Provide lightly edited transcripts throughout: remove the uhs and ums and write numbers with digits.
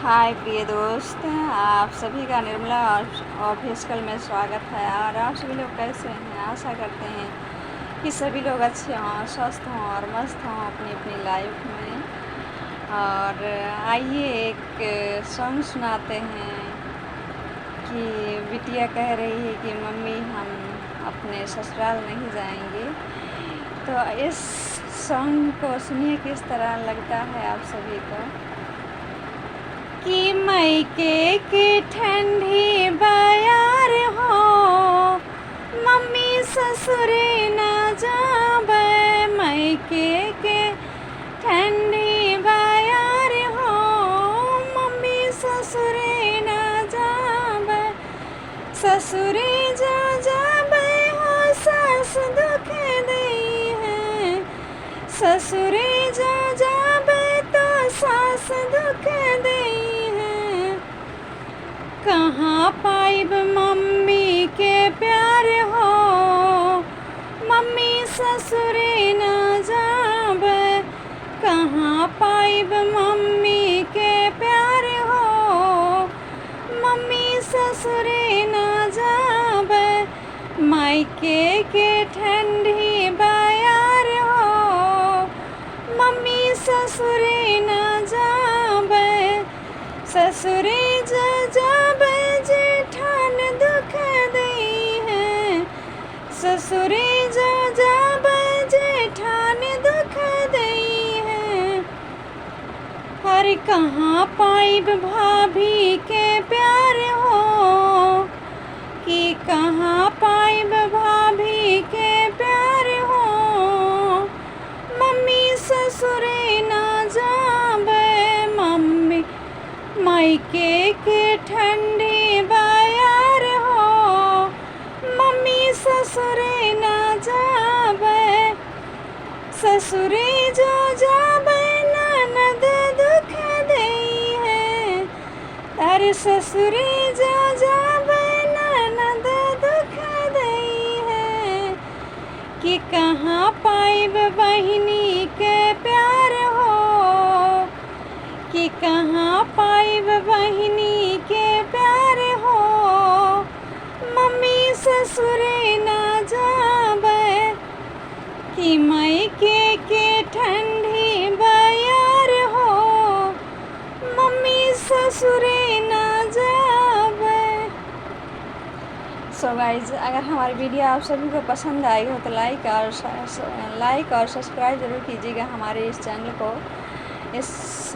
हाय प्रिय दोस्त, आप सभी का निर्मला ऑफिशियल में स्वागत है। और आप सभी लोग कैसे हैं? आशा करते हैं कि सभी लोग अच्छे हों, स्वस्थ हों और मस्त हों अपनी अपनी लाइफ में। और आइए एक सॉन्ग सुनाते हैं कि बिटिया कह रही है कि मम्मी हम अपने ससुराल नहीं जाएंगे। तो इस सॉन्ग को सुनिए किस तरह लगता है आप सभी को। कि मायके की ठंडी बयार हो, मम्मी ससुरे ना जाबे। मायके के ठंडी बयार हो, मम्मी ससुरे ना जाबे। ससुरे जा जाबे हो सास दुख दी है। ससुरे जा जाबे तो सास दुख दी। कहाँ पाइब मम्मी के प्यार हो, मम्मी ससुरे ना जाबे। कहाँ पाइब मम्मी के प्यार हो, मम्मी ससुरे ना जाबे। मायके के ठंडी बयार हो, मम्मी ससुरे ना जाबे। ससुरे जा जाबे जेठान दुख दी है। ससुरे जा जाबे जेठान दुख दी है। हर कहाँ पाइब भाभी के प्यार हो, कि कहाँ पाइब भाभी के प्यार हो, मम्मी ससुरे ना जाबे। मम्मी मायके के ठंडी बयार हो, मम्मी ससुरे ना जाबे। ससुरे जो जाबे ननद दुख दी है। अरे ससुरे जो जाबे ननद दुख दी है। कि कहाँ पाइब बहिनी के प्यार हो, कि कहाँ पाइब बहिनी के प्यार हो, मम्मी ससुरे ना जाबे। कि मायके के ठंडी बयार हो, मम्मी ससुरे ना जाबे। सो गाइज, अगर हमारी वीडियो आप सभी को पसंद आई हो तो लाइक और सब्सक्राइब ज़रूर कीजिएगा हमारे इस चैनल को। इस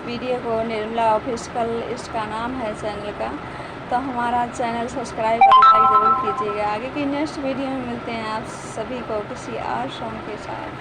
वीडियो को निर्मला ऑफिशियल इसका नाम है चैनल का। तो हमारा चैनल सब्सक्राइब और लाइक ज़रूर कीजिएगा। आगे की नेक्स्ट वीडियो में मिलते हैं आप सभी को किसी और सॉन्ग के साथ।